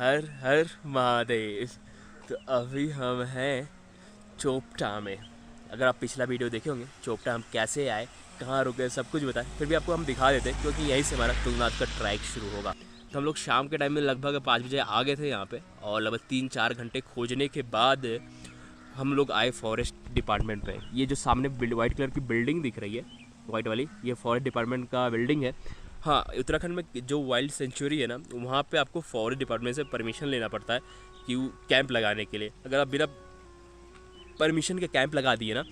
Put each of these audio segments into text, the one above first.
हर हर महादेव। तो अभी हम हैं चोपटा में। अगर आप पिछला वीडियो देखे होंगे चोपटा हम कैसे आए, कहाँ रुके, सब कुछ बताएं, फिर भी आपको हम दिखा देते हैं क्योंकि यहीं से हमारा तुंगनाथ का ट्रैक शुरू होगा। तो हम लोग शाम के टाइम में लगभग 5 बजे आ गए थे यहाँ पे और लगभग 3-4 घंटे खोजने के बाद हम लोग आए फॉरेस्ट डिपार्टमेंट पे। ये जो सामने वाइट कलर की बिल्डिंग दिख रही है, वाइट वाली, ये फॉरेस्ट डिपार्टमेंट का बिल्डिंग है। हाँ, उत्तराखंड में जो वाइल्ड सेंचुरी है ना, वहाँ पे आपको फॉरेस्ट डिपार्टमेंट से परमिशन लेना पड़ता है कि कैंप लगाने के लिए। अगर आप बिना परमिशन के कैंप लगा दिए ना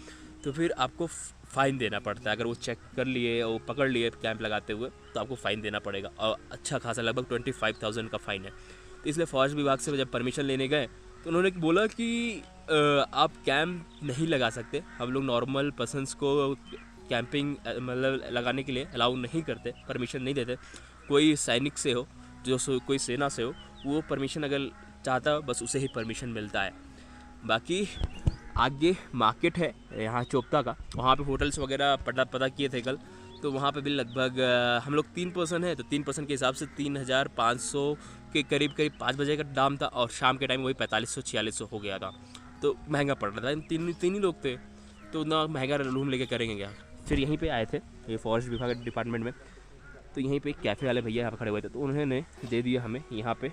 तो फिर आपको फ़ाइन देना पड़ता है। अगर वो चेक कर लिए और पकड़ लिए कैंप लगाते हुए तो आपको फ़ाइन देना पड़ेगा, और अच्छा खासा लगभग 25,000 का फ़ाइन है। तो इसलिए फॉरेस्ट विभाग से जब परमिशन लेने गए तो उन्होंने बोला कि आप कैंप नहीं लगा सकते, हम लोग नॉर्मल पर्सनस को कैंपिंग मतलब लगाने के लिए अलाउ नहीं करते, परमिशन नहीं देते। कोई सैनिक से हो, जो कोई सेना से हो, वो परमिशन अगर चाहता हो बस उसे ही परमिशन मिलता है। बाकी आगे मार्केट है यहाँ चोपता का, वहाँ पे होटल्स वगैरह पता किए थे कल, तो वहाँ पे भी लगभग हम लोग 3 पर्सन हैं तो 3 पर्सन के हिसाब से 3,500 के करीब 5 बजे का दाम था, और शाम के टाइम वही 4500-4600 हो गया था। तो महंगा पड़ रहा था, तीन ही लोग थे तो उतना महंगा रूम लेके करेंगे क्या। फिर यहीं पे आए थे ये फॉरेस्ट विभाग डिपार्टमेंट में, तो यहीं पे कैफ़े वाले भैया यहाँ पर खड़े हुए थे, तो उन्होंने दे दिया हमें यहाँ पे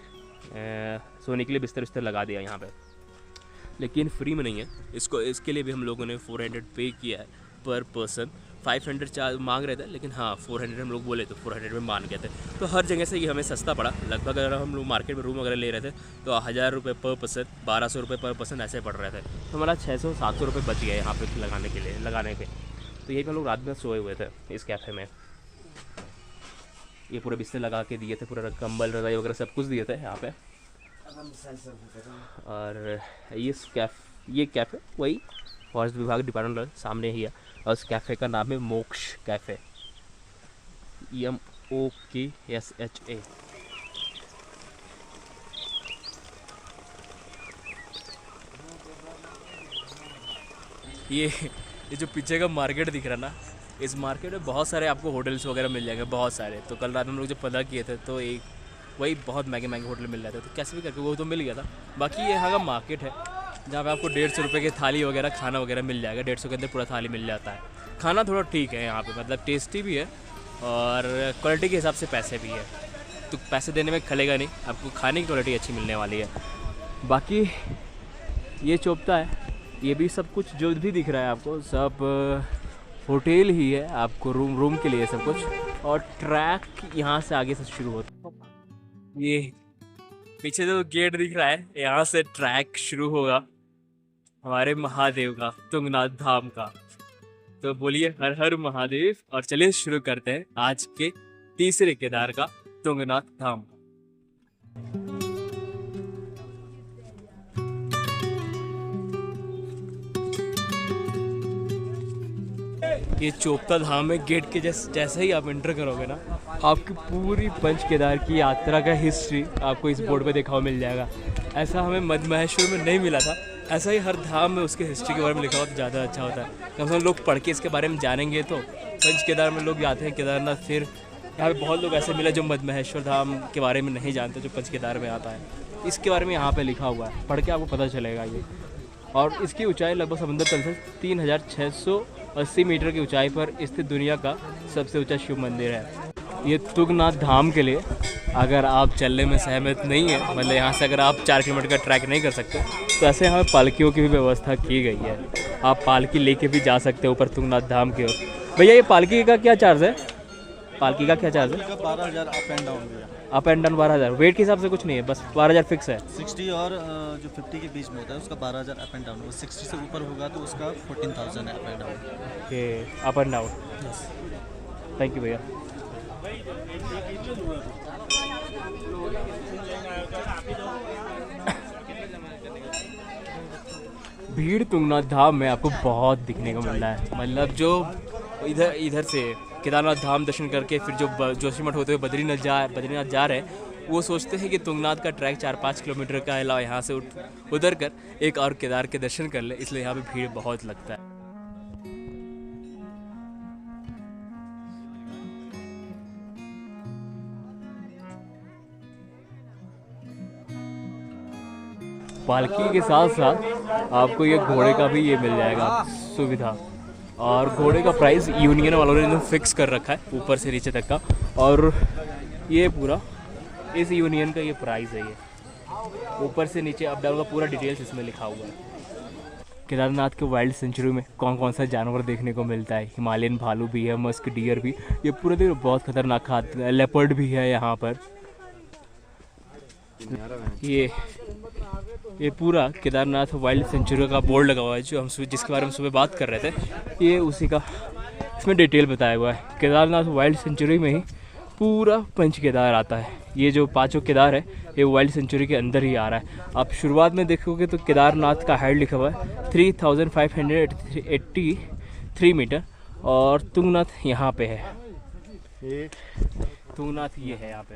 सोने के लिए बिस्तर लगा दिया यहाँ पे, लेकिन फ्री में नहीं है। इसके लिए भी हम लोगों ने 400 पे किया है पर पर्सन। 500 चार्ज मांग रहे थे, लेकिन हाँ 400 हम लोग बोले तो 400 में मान गए थे। तो हर जगह से ये हमें सस्ता पड़ा। लगभग अगर हम लोग मार्केट में रूम वगैरह ले रहे थे तो 1000 रुपये पर पर्सन, 1200 रुपये पर पर्सन ऐसे पड़ रहे थे। तो हमारा 600-700 रुपये बच गए यहाँ पे लगाने के। तो यही पे हम लोग रात में सोए हुए थे इस कैफ़े में। ये पूरे बिस्तर लगा के दिए थे, पूरा कंबल रजाई वगैरह सब कुछ दिए थे यहाँ पे। और ये कैफ़े वही फॉरेस्ट विभाग डिपार्टमेंट सामने ही है, और उस कैफ़े का नाम है मोक्ष कैफ़े, MOKSHA। ये जो पीछे का मार्केट दिख रहा है ना, इस मार्केट में बहुत सारे आपको होटल्स वगैरह मिल जाएंगे, बहुत सारे। तो कल रात हम लोग जब पता किए थे तो एक वही बहुत महंगे होटल मिल रहे थे, तो कैसे भी करके वो तो मिल गया था। बाकी ये यहाँ का मार्केट है जहाँ पे आपको 150 रुपये की थाली वगैरह खाना वगैरह मिल जाएगा। 150 के अंदर पूरा थाली मिल जाता है। खाना थोड़ा ठीक है यहाँ पे, मतलब टेस्टी भी है और क्वालिटी के हिसाब से पैसे भी है, तो पैसे देने में खलेगा नहीं, आपको खाने की क्वालिटी अच्छी मिलने वाली है। बाकी ये चोपता है, ये भी सब कुछ जो भी दिख रहा है आपको सब होटल ही है, आपको रूम के लिए सब कुछ। और ट्रैक यहाँ से आगे से शुरू होता है। ये पीछे जो गेट दिख रहा है, यहाँ से ट्रैक शुरू होगा हमारे महादेव का, तुंगनाथ धाम का। तो बोलिए हर हर महादेव, और चलिए शुरू करते हैं आज के तीसरे केदार का, तुंगनाथ धाम। ये चोपता धाम में गेट के जैसे ही आप एंटर करोगे ना, आपकी पूरी पंच केदार की यात्रा का हिस्ट्री आपको इस बोर्ड पे देखा हुआ मिल जाएगा। ऐसा हमें मध्य महेश्वर में नहीं मिला था, ऐसा ही हर धाम में उसके हिस्ट्री के बारे में लिखा हुआ तो ज़्यादा अच्छा होता है। कम से कम लोग पढ़ के इसके बारे में जानेंगे। तो पंच केदार में लोग जाते हैं केदारनाथ, फिर यहाँ पे बहुत लोग ऐसे मिले जो मध्य महेश्वर धाम के बारे में नहीं जानते, जो पंच केदार में आता है। इसके बारे में यहाँ पे लिखा हुआ है, पढ़ के आपको पता चलेगा ये। और इसकी ऊंचाई लगभग समुद्र तल से 3680 मीटर की ऊंचाई पर स्थित दुनिया का सबसे ऊंचा शिव मंदिर है। ये तुंगनाथ धाम के लिए अगर आप चलने में सहमत नहीं है, मतलब यहाँ से अगर आप 4 किलोमीटर का ट्रैक नहीं कर सकते, तो ऐसे यहाँ पालकियों की भी व्यवस्था की गई है। आप पालकी लेके भी जा सकते हो ऊपर तुंगनाथ धाम की ओर। भैया ये पालकी का क्या चार्ज है? पालकी का क्या चार्ज है? 12,000 अप एंड डाउन भैया। Up and down 12,000। वेट के हिसाब से कुछ नहीं है, बस 12,000 फिक्स है। 60 और जो 50 के बीच में होता है उसका 12,000 अप एंड डाउन। 60 से ऊपर होगा तो उसका 14,000 है up and down. Okay, up and down. Thank you भैया। भीड़ तुंगनाथ धाम में आपको बहुत दिखने को मिल रहा है। मतलब जो इधर से केदारनाथ धाम दर्शन करके फिर जो जोशीमठ होते हुए बद्रीनाथ जा रहे हैं, वो सोचते हैं कि तुंगनाथ का ट्रैक 4-5 किलोमीटर का अलावा यहाँ से उधर कर एक और केदार के दर्शन कर ले, इसलिए यहाँ पे भीड़ बहुत लगता है। पालकी के साथ साथ आपको ये घोड़े का भी ये मिल जाएगा सुविधा। और घोड़े का प्राइस यूनियन वालों ने फिक्स कर रखा है ऊपर से नीचे तक का, और ये पूरा इस यूनियन का ये प्राइस है। ये ऊपर से नीचे अप डाउन का पूरा डिटेल्स इसमें लिखा हुआ है। केदारनाथ के वाइल्ड सेंचुरी में कौन कौन सा जानवर देखने को मिलता है? हिमालयन भालू भी है, मस्क डियर भी, ये पूरे देखो बहुत खतरनाक खाते हैं। लेपर्ड भी है यहाँ पर। ये पूरा केदारनाथ वाइल्ड सेंचुरी का बोर्ड लगा हुआ है जो हम जिसके बारे में सुबह बात कर रहे थे, ये उसी का इसमें डिटेल बताया हुआ है। केदारनाथ वाइल्ड सेंचुरी में ही पूरा पंच केदार आता है। ये जो पांचों केदार है ये वाइल्ड सेंचुरी के अंदर ही आ रहा है। आप शुरुआत में देखोगे तो केदारनाथ का हाइट लिखा हुआ है 3583 मीटर, और तुंगनाथ यहाँ पे है। तुंगनाथ ये है यहाँ पे।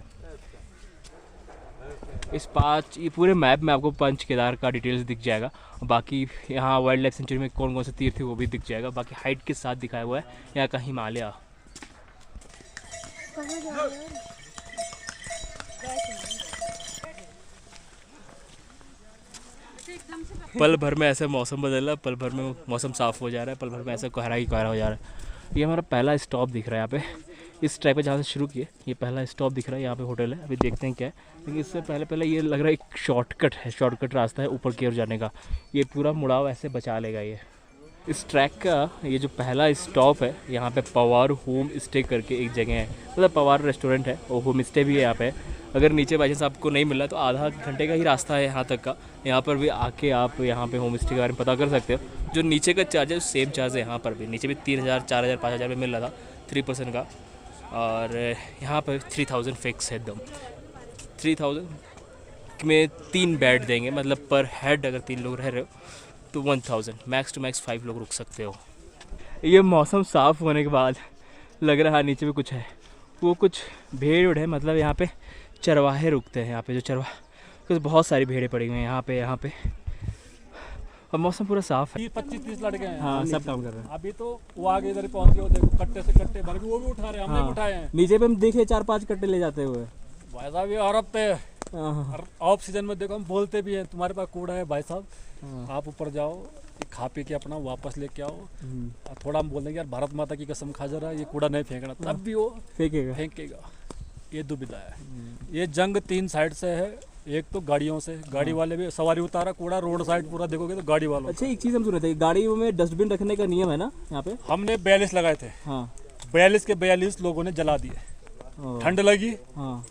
ये पूरे मैप में आपको पंच केदार का डिटेल्स दिख जाएगा। बाकी यहाँ वाइल्ड लाइफ सेंचुरी में कौन कौन से तीर्थ है वो भी दिख जाएगा। बाकी हाइट के साथ दिखाया हुआ है यहाँ का हिमालय। पल भर में ऐसे मौसम बदल रहा है, पल भर में मौसम साफ़ हो जा रहा है, पल भर में ऐसा कोहरा ही कोहरा हो जा रहा है। ये हमारा पहला स्टॉप दिख रहा है यहाँ पे। इस ट्रैक पे जहाँ से शुरू किए ये पहला स्टॉप दिख रहा है। यहाँ पे होटल है, अभी देखते हैं क्या है। लेकिन इससे पहले ये लग रहा है एक शॉर्टकट रास्ता है ऊपर की ओर जाने का। ये पूरा मुड़ाव ऐसे बचा लेगा ये। इस ट्रैक का ये जो पहला स्टॉप है यहाँ पे पवार होम स्टे करके एक जगह है, मतलब पवार रेस्टोरेंट है और होम स्टे भी है यहाँ पे। अगर नीचे बाई चांस आपको नहीं मिला तो आधा घंटे का ही रास्ता है यहाँ तक का। यहाँ पर भी आके आप यहाँ पे होम स्टे के बारे में पता कर सकते हो। जो नीचे का चार्ज है सेम चार्ज है यहाँ पर भी। नीचे भी 3000, 4000, 5000 में मिल रहा था 3% का, और यहाँ पर 3000 फिक्स है एकदम। 3000 में 3 बेड देंगे, मतलब पर हेड अगर 3 लोग रह रहे हो तो 1000, मैक्स टू मैक्स 5 लोग रुक सकते हो। ये मौसम साफ़ होने के बाद लग रहा है नीचे भी कुछ है, वो कुछ भेड़ है, मतलब यहाँ पे चरवाहे रुकते हैं। यहाँ पे जो कुछ बहुत सारी भेड़ें पड़ी हुई हैं यहाँ पे। और मौसम पूरा साफ है। 25-30 लड़के हैं। हाँ, सब काम कर रहे हैं। अभी तो वो आगे इधर पहुंच गए, देखो कट्टे से कट्टे भर के वो भी उठा रहे हैं, हमने भी उठाए हैं। नीचे पे हम देखे 4-5 कट्टे ले जाते हुए। भाई साहब ये अरब पे ऑफ सीजन में देखो हम बोलते भी हैं तुम्हारे पास कूड़ा है भाई साहब, आप ऊपर जाओ खा पी के अपना वापस लेके आओ। थोड़ा हम बोल देंगे यार भारत माता की कसम खा जा रहा है ये कूड़ा नहीं फेंकना, तब भी वो फेंकेगा। ये दुविधा है। ये जंग 3 साइड से है। एक तो गाड़ियों से, गाड़ी वाले भी सवारी उतारा कूड़ा रोड साइड पूरा देखोगे तो गाड़ी वालों। अच्छा, एक चीज़ हम सुने थे गाड़ियों में डस्टबिन रखने का नियम है ना यहाँ पे। हमने 42 लगाए थे। हाँ, 42 के 42 लोगों ने जला दिए। ठंड लगी। हाँ,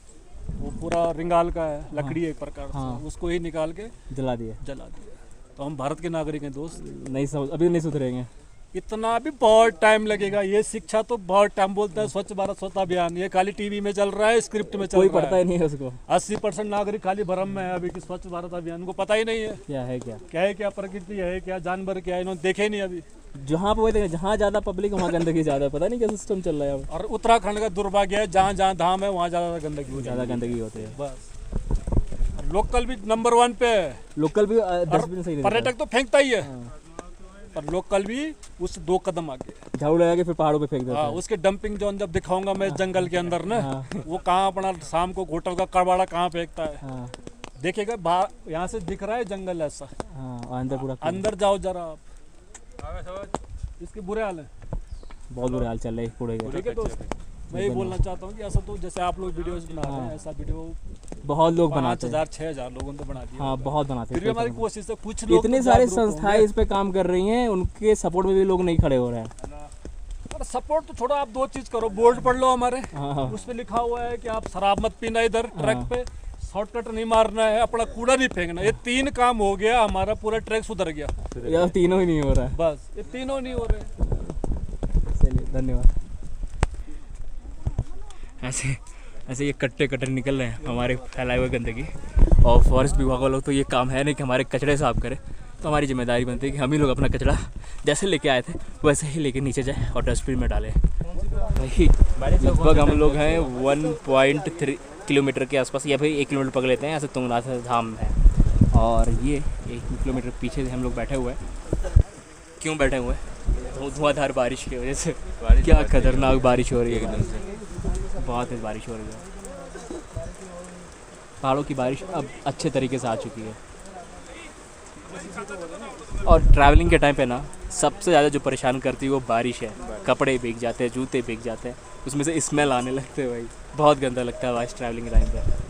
वो पूरा रिंगाल का है, लकड़ी एक प्रकार से, उसको ही निकाल के जला दिया। तो हम भारत के नागरिक हैं दोस्त, नहीं समझ अभी नहीं सुधरेंगे। इतना भी बहुत टाइम लगेगा। ये शिक्षा तो बहुत टाइम बोलता है स्वच्छ भारत स्वच्छता अभियान, ये खाली टीवी में चल रहा है, स्क्रिप्ट में चल रहा है, कोई पढ़ता ही नहीं है उसको। 80% नागरिक खाली भ्रम में है अभी कि स्वच्छ भारत अभियान को पता ही नहीं है क्या है, क्या प्रकृति है, क्या जानवर क्या है, इन्होंने देखे नहीं अभी। जहाँ पे जहाँ ज्यादा पब्लिक वहाँ गंदगी ज्यादा, पता नहीं क्या सिस्टम चल रहा है। और उत्तराखंड का दुर्भाग्य है, जहाँ जहाँ धाम है वहाँ ज्यादा गंदगी होती है बस। लोकल भी नंबर 1 पे है। लोकल भी डस्टबिन सही, पर्यटक तो फेंकता ही है पर लोकल भी उससे 2 कदम आगे झाड़ू लगा के फिर पहाड़ों पे फेंक देता है। उसके डंपिंग जोन जब दिखाऊंगा मैं जंगल के अंदर ना, वो कहाँ अपना शाम को होटल का कड़वाड़ा कहाँ फेंकता है। देखिएगा यहाँ से दिख रहा है जंगल ऐसा। अंदर पूरा अंदर जाओ जरा आप, इसके बुरे हाल है, बहुत बुरे हाल चल रहे हैं पूरे। ठीक है दोस्त, मैं ये बोलना चाहता हूँ कि ऐसा तो जैसे आप लोग वीडियोस बना रहे हैं, ऐसा वीडियो बहुत लोग बनाते हैं, 5000-6000 लोगों ने बना दिया। हाँ, बहुत बनाते हैं। फिर भी हमारी कोशिश है, कुछ लोग इतने सारे संस्थाएं इस पे काम कर रही हैं, उनके सपोर्ट में भी लोग नहीं खड़े हो रहे हैं। पर सपोर्ट तो छोड़ो, आप 2 चीज करो, बोर्ड पढ़ लो हमारे, उस पे लिखा हुआ है कि आप शराब मत पीना, इधर ट्रक पे शॉर्टकट नहीं मारना है, अपना कूड़ा नहीं फेंकना। ये 3 काम हो गया, हमारा पूरा ट्रैक सुधर गया। यार तीनों ही नहीं हो रहा है, बस ये तीनों नहीं हो रहे। चलिए धन्यवाद। ऐसे ये कट्टे निकल रहे हैं हमारे फैलाए हुए गंदगी, और फॉरेस्ट विभाग वालों तो ये काम है नहीं कि हमारे कचड़े साफ करें, तो हमारी जिम्मेदारी बनती है कि हम ही लोग अपना कचड़ा जैसे लेके आए थे वैसे ही लेके नीचे जाए और डस्टबिन में डालें। वही लगभग हम लोग हैं 1.3 किलोमीटर के आसपास, या फिर 1 किलोमीटर पकड़ लेते हैं, ऐसे तुंगनाथ धाम है। और ये 1 किलोमीटर पीछे से हम लोग बैठे हुए हैं। क्यों बैठे हुए हैं? धुआंधार बारिश की वजह से। क्या खतरनाक बारिश हो रही है, एकदम से बहुत तेज बारिश हो रही है। पहाड़ों की बारिश अब अच्छे तरीके से आ चुकी है। और ट्रैवलिंग के टाइम पे ना सबसे ज़्यादा जो परेशान करती है वो बारिश है। कपड़े भीग जाते हैं, जूते भीग जाते हैं, उसमें से स्मेल आने लगते हैं भाई, बहुत गंदा लगता है भाई ट्रैवलिंग के टाइम पे।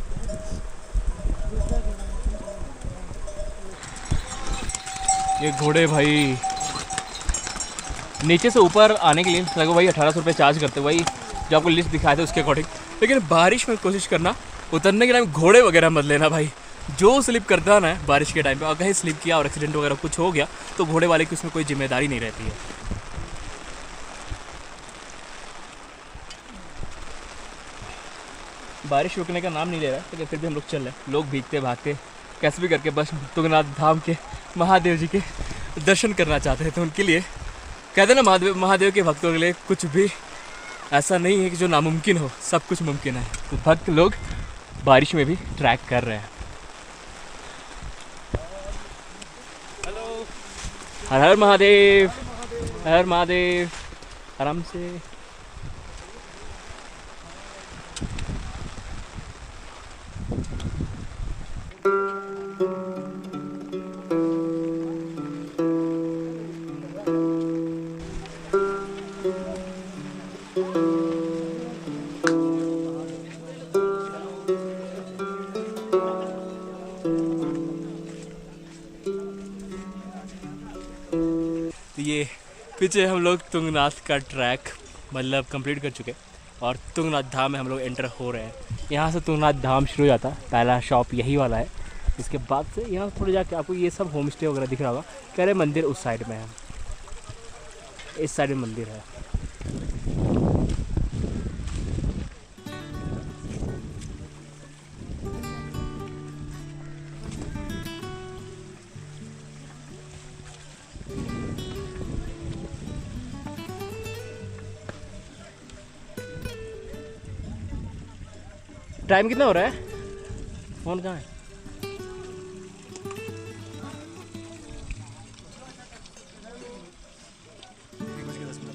ये घोड़े भाई नीचे से ऊपर आने के लिए लगभग भाई 1800 रुपये चार्ज करते हैं भाई, जो आपको लिस्ट दिखाए थे उसके अकॉर्डिंग। लेकिन बारिश में कोशिश करना उतरने के टाइम घोड़े वगैरह मत लेना भाई, जो स्लिप करता ना बारिश के टाइम पे, और कहीं स्लिप किया और एक्सीडेंट वगैरह कुछ हो गया तो घोड़े वाले की उसमें कोई जिम्मेदारी नहीं रहती है। बारिश रुकने का नाम नहीं ले रहा है, लेकिन फिर भी हम लोग चल रहे हैं। लोग भीगते भागते कैसे भी करके बस तुंगनाथ धाम के महादेव जी के दर्शन करना चाहते हैं, तो उनके लिए कहते हैं ना महादेव के भक्तों के लिए कुछ भी ऐसा नहीं है कि जो नामुमकिन हो, सब कुछ मुमकिन है। तो भक्त लोग बारिश में भी ट्रैक कर रहे हैं। हर हर महादेव, हर हर महादेव। आराम से। ये पीछे हम लोग तुंगनाथ का ट्रैक मतलब कंप्लीट कर चुके और तुंगनाथ धाम में हम लोग एंटर हो रहे हैं। यहाँ से तुंगनाथ धाम शुरू हो जाता है, पहला शॉप यही वाला है। इसके बाद से यहाँ थोड़े जाके आपको ये सब होम स्टे वगैरह दिख रहा होगा। कह रहे मंदिर उस साइड में है, इस साइड में मंदिर है। टाइम कितना हो रहा है? फोन कहाँ है?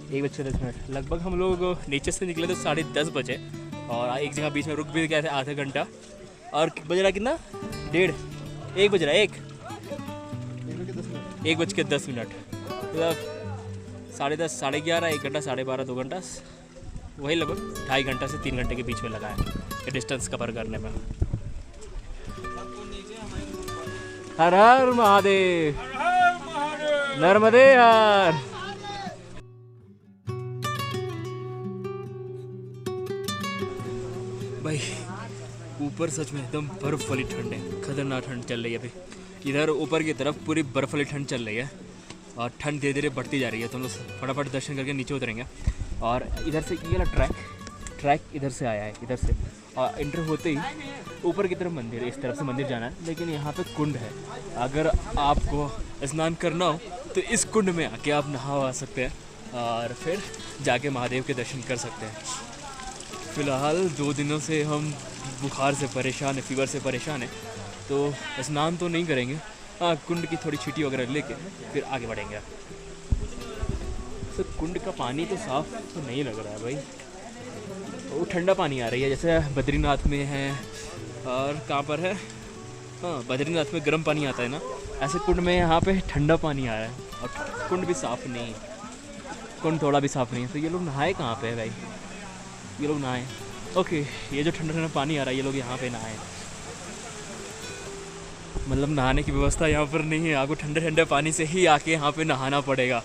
एक बज के 10 मिनट लगभग हम लोग नीचे से निकले तो 10:30 बजे, और एक जगह बीच में रुक भी गए थे आधा घंटा। और बज रहा कितना? 1:30 बज रहा है। 1:10 मतलब 10:30, 11:30, 1 घंटा, 12:30, 2 घंटा, वही लगभग 2.5 घंटा से 3 घंटे के बीच में लगा है डिस्टेंस कवर करने में। हर हर महादेव, नर्मदे हर। भाई ऊपर सच में एकदम बर्फ वाली ठंड है, खतरनाक ठंड चल रही है अभी। इधर ऊपर की तरफ पूरी बर्फ वाली ठंड चल रही है और ठंड धीरे धीरे बढ़ती जा रही है। तो हम लोग फटाफट दर्शन करके नीचे उतरेंगे। और इधर से ये वाला ट्रैक इधर से आया है, इधर से, और एंटर होते ही ऊपर की तरफ मंदिर है, इस तरफ से मंदिर जाना है। लेकिन यहाँ पे कुंड है, अगर आपको स्नान करना हो तो इस कुंड में आके आप नहा सकते हैं और फिर जाके महादेव के दर्शन कर सकते हैं। फ़िलहाल 2 दिनों से हम बुखार से परेशान है, फीवर से परेशान है, तो स्नान तो नहीं करेंगे। हाँ, कुंड की थोड़ी छींटी वगैरह लेके फिर आगे बढ़ेंगे। तो कुंड का पानी तो साफ़ तो नहीं लग रहा है भाई, वो ठंडा पानी आ रही है जैसे बद्रीनाथ में है। और कहाँ पर है? हाँ, बद्रीनाथ में गर्म पानी आता है ना, ऐसे कुंड में यहाँ पे ठंडा पानी आ रहा है। और कुंड भी साफ़ नहीं है, कुंड थोड़ा भी साफ़ नहीं है। तो ये लोग नहाए कहाँ पे है भाई? ये लोग नहाए, ओके, ये जो ठंडा ठंडा पानी आ रहा है ये लोग यहाँ पे नहाए। मतलब नहाने की व्यवस्था यहाँ पर नहीं है, आपको ठंडे ठंडे पानी से ही आके यहाँ पे नहाना पड़ेगा।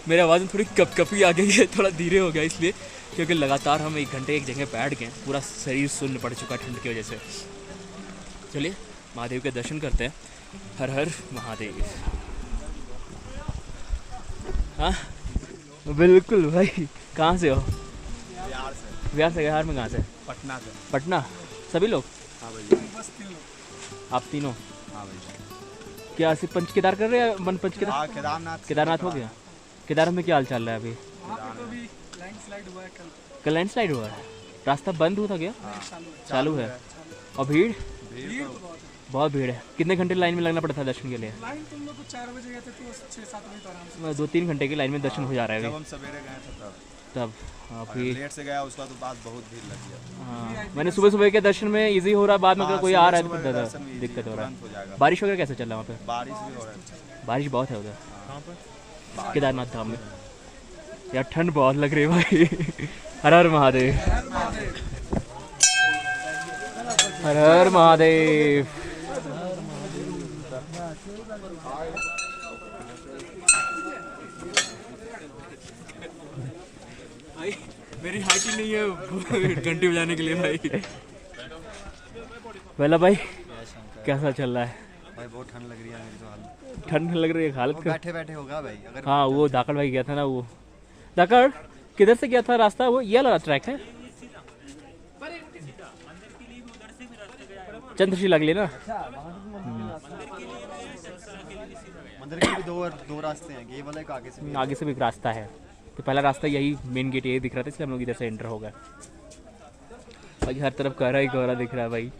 मेरे आवाज़ में थोड़ी कपकपी आ गई है, थोड़ा धीरे हो गया इसलिए क्योंकि लगातार हम 1 घंटे एक जगह बैठ गए, पूरा शरीर सुन्न पड़ चुका ठंड की वजह से। चलिए महादेव के दर्शन करते हैं। हर हर महादेव। हाँ बिल्कुल भाई। कहाँ से हो? बिहार से। बिहार में कहाँ से? पटना से। पटना? सभी लोग? हाँ भैया, आप तीनों? हाँ भैया। क्या सिर्फ पंच केदार कर रहे हैं? वन पंच केदार? केदारनाथ हो गया। केदारनाथ में क्या हाल चल रहा है अभी? कल लैंडस्लाइड हुआ है, रास्ता बंद हुआ था क्या? चालू है। और भीड़ बहुत भीड़ है। कितने घंटे लाइन में लगना पड़ता है दर्शन के लिए? लाइन तुम लोग 4 बजे गए थे तो 6-7 बजे तो आराम से 2-3 घंटे की लाइन में दर्शन हो जा रहा है जब अभी। हम सवेरे गए थे तब तब अभी लेट से गया उसका तो बाद बहुत भीड़ लग गया। हाँ, मैंने सुबह सुबह के दर्शन में इजी हो रहा है, बाद में अगर कोई आ रहा है तो ज़्यादा दिक्कत हो रहा है। हो जाएगा। बारिश वगैरह कैसे चल रहा है वहाँ पे? बारिश भी हो रहा है। बारिश बहुत है उधर कहाँ पर? केदारनाथ धाम में यार ठंड बहुत लग रही है भाई। हर हर महादेव, हर हर महादेव। भाई मेरी हाइट ही नहीं है घंटी बजाने के लिए भाई। वेला भाई कैसा चल रहा है? भाई बहुत ठंड लग रही है मेरी तो हालत। ठंड लग रही है हालत का। बैठे बैठे होगा भाई अगर। हाँ वो धाकड़ भाई गया था ना, वो धाकड़ किधर से गया था रास्ता? वो ये वाला ट्रैक है चंद्रशिला के लिए ना। मंदिर के भी दो रास्ते हैं, ये वाला एक आगे से भी। आगे से भी एक रास्ता है, तो पहला रास्ता यही मेन गेट यही दिख रहा था, इसलिए हम लोग इधर से एंटर हो गए। भाई हर तरफ कोहरा ही कोहरा दिख रहा है भाई।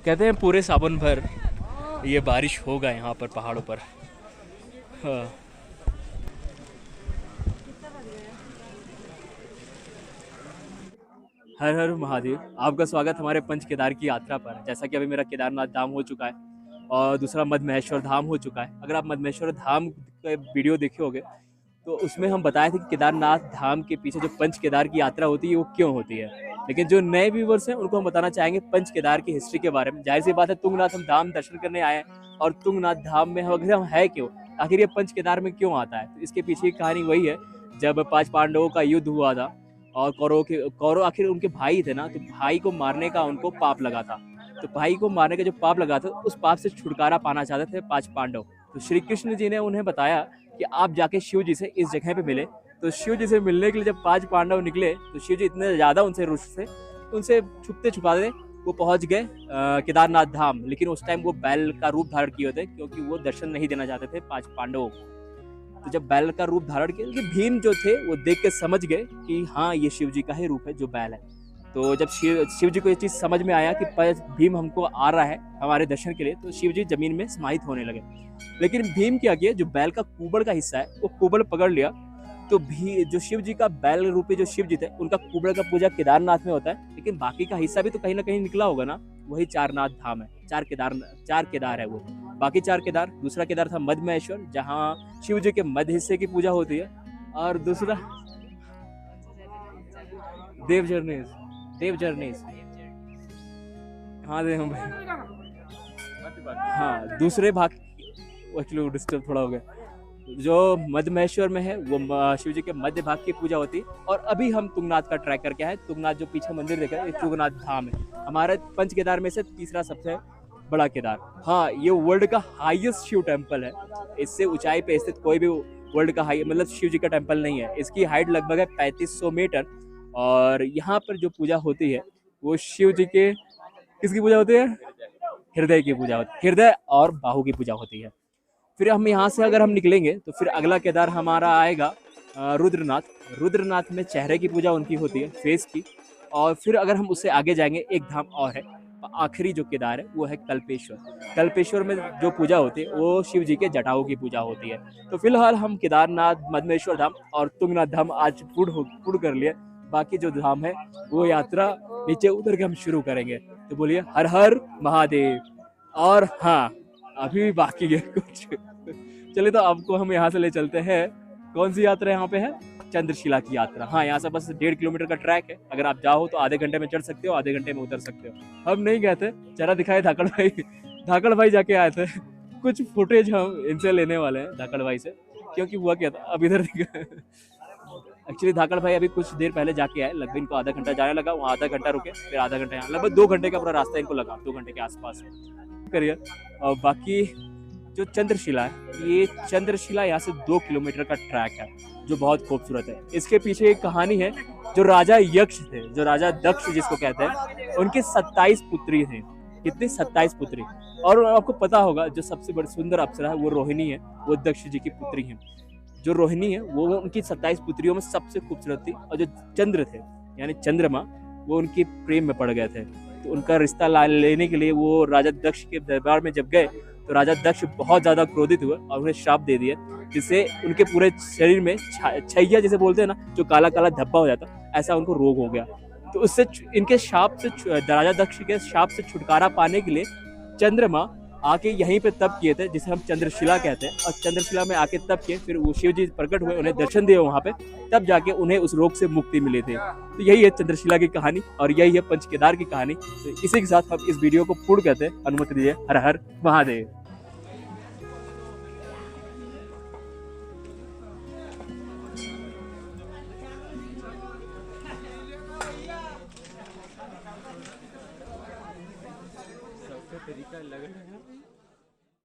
कहते हैं पूरे सावन भर ये बारिश होगा यहाँ पर पहाड़ों पर। हाँ हर हर महादेव, आपका स्वागत हमारे पंच केदार की यात्रा पर। जैसा कि अभी मेरा केदारनाथ धाम हो चुका है और दूसरा मदमहेश्वर धाम हो चुका है। अगर आप मदमहेश्वर धाम का वीडियो देखे होंगे तो उसमें हम बताए थे कि केदारनाथ धाम के पीछे जो पंच केदार की यात्रा होती है वो क्यों होती है। लेकिन जो नए व्यूवर्स हैं उनको हम बताना चाहेंगे पंच केदार की हिस्ट्री के बारे में। जाहिर सी बात है तुंगनाथ हम धाम दर्शन करने आए हैं और तुंगनाथ धाम में हम है क्यों, आखिर ये पंच केदार में क्यों आता है। तो इसके पीछे की कहानी वही है, जब 5 पांडवों का युद्ध हुआ था और कौरव आखिर उनके भाई थे ना, तो भाई को मारने का उनको पाप लगा था। तो भाई को मारने का जो पाप लगा था उस पाप से छुटकारा पाना चाहते थे 5 पांडव। तो श्री कृष्ण जी ने उन्हें बताया कि आप जाके शिव जी से इस जगह पे मिले। तो शिव जी से मिलने के लिए जब 5 पांडव निकले तो शिव जी इतने ज्यादा उनसे रुष्ट थे, उनसे छुपते छुपाते वो पहुंच गए केदारनाथ धाम। लेकिन उस टाइम वो बैल का रूप धारण किए थे क्योंकि वो दर्शन नहीं देना चाहते थे 5 पांडवों को। तो जब बैल का रूप धारण किया, भीम जो थे वो देख के समझ गए कि हाँ ये शिव जी का ही रूप है जो बैल है। तो जब शिव जी को ये चीज समझ में आया कि भीम हमको आ रहा है हमारे दर्शन के लिए, तो शिव जी जमीन में समाहित होने लगे। लेकिन भीम क्या किया, जो बैल का कुबड़ का हिस्सा है वो कुबड़ पकड़ लिया। तो जो शिव जी का बैल रूपी जो शिव जी थे उनका कुबड़ का पूजा केदारनाथ में होता है, लेकिन बाकी का हिस्सा भी तो कहीं ना कहीं निकला होगा ना, वही चारनाथ धाम है। 4 केदार है वो। बाकी 4 केदार, दूसरा केदार था मदमहेश्वर जहाँ शिव जी के मध्य हिस्से की पूजा होती है, और दूसरा देवजरनेश हाँ दूसरे भाग एक्चुअली डिस्टर्ब थोड़ा हो गया। जो मदमहेश्वर में है वो शिव जी के मध्य भाग की पूजा होती है। और अभी हम तुंगनाथ का ट्रैक करके आए। तुंगनाथ जो पीछे मंदिर देख रहे हैं तुंगनाथ धाम है, हमारे पंच केदार में से तीसरा सबसे बड़ा केदार। हाँ ये वर्ल्ड का हाईएस्ट शिव टेम्पल है। इससे ऊंचाई पे स्थित कोई भी वर्ल्ड का हाई मतलब शिव जी का टेम्पल नहीं है। इसकी हाइट लगभग है 3500 मीटर। और यहाँ पर जो पूजा होती है वो शिव जी के किसकी पूजा होती है? हृदय की पूजा होती है। हृदय और बाहु की पूजा होती है। फिर हम यहाँ से अगर हम निकलेंगे तो फिर अगला केदार हमारा आएगा रुद्रनाथ। रुद्रनाथ में चेहरे की पूजा उनकी होती है, फेस की। और फिर अगर हम उससे आगे जाएंगे एक धाम और है, आखिरी जो केदार है वो है कल्पेश्वर। कल्पेश्वर में जो पूजा होती है वो शिव जी के जटाओं की पूजा होती है। तो फिलहाल हम केदारनाथ, मदमहेश्वर धाम और तुंगनाथ धाम आज पूर्ण कर लिए। बाकी जो धाम है वो यात्रा नीचे उतर के हम शुरू करेंगे। तो बोलिए हर हर महादेव। और हाँ अभी भी बाकी है कुछ। चलिए तो आपको हम यहाँ से ले चलते हैं। कौन सी यात्रा यहाँ पे है? चंद्रशिला की यात्रा। हाँ यहाँ से बस 1.5 किलोमीटर का ट्रैक है। अगर आप जाओ तो आधे घंटे में चढ़ सकते हो, आधे घंटे में उतर सकते हो। हम नहीं गए थे, चरा दिखाए धाकड़ भाई जाके आए थे। कुछ फुटेज हम इनसे लेने वाले हैं धाकड़ भाई से, क्योंकि हुआ क्या था अब इधर एक्चुअली धाकड़ भाई अभी कुछ देर पहले जाके आए। लगभग इनको आधा घंटा जाने लगा, वहाँ आधा घंटा रुके, फिर आधा घंटा यहाँ, लगभग 2 घंटे का पूरा रास्ता इनको लगा, 2 घंटे के आसपास करिए। और बाकी जो चंद्रशिला है, ये चंद्रशिला यहाँ से 2 किलोमीटर का ट्रैक है जो बहुत खूबसूरत है। इसके पीछे एक कहानी है। जो राजा यक्ष थे, जो राजा दक्ष जिसको कहते हैं, उनके 27 पुत्री थे। कितनी? 27 पुत्री। और आपको पता होगा जो सबसे बड़ी सुंदर अप्सरा है वो रोहिणी है, वो दक्ष जी की पुत्री है। जो रोहिणी है वो उनकी 27 पुत्रियों में सबसे खूबसूरत थी। और जो चंद्र थे यानी चंद्रमा, वो उनके प्रेम में पड़ गए थे। तो उनका रिश्ता लेने के लिए वो राजा दक्ष के दरबार में जब गए तो राजा दक्ष बहुत ज़्यादा क्रोधित हुए और उन्हें श्राप दे दिया, जिससे उनके पूरे शरीर में छैया जैसे बोलते हैं ना, जो काला काला धब्बा हो जाता, ऐसा उनको रोग हो गया। तो उससे इनके शाप से, राजा दक्ष के शाप से छुटकारा पाने के लिए चंद्रमा आके यहीं पे तप किए थे, जिसे हम चंद्रशिला कहते हैं। और चंद्रशिला में आके तप किए, फिर वो शिव जी प्रकट हुए, उन्हें दर्शन दिए वहाँ पे, तब जाके उन्हें उस रोग से मुक्ति मिली थी। तो यही है चंद्रशिला की कहानी और यही है पंच केदार की कहानी। तो इसी के साथ हम इस वीडियो को पूर्ण कहते हैं। अनुमति दीजिए। हर हर महादेव। तरीका लग रहा है।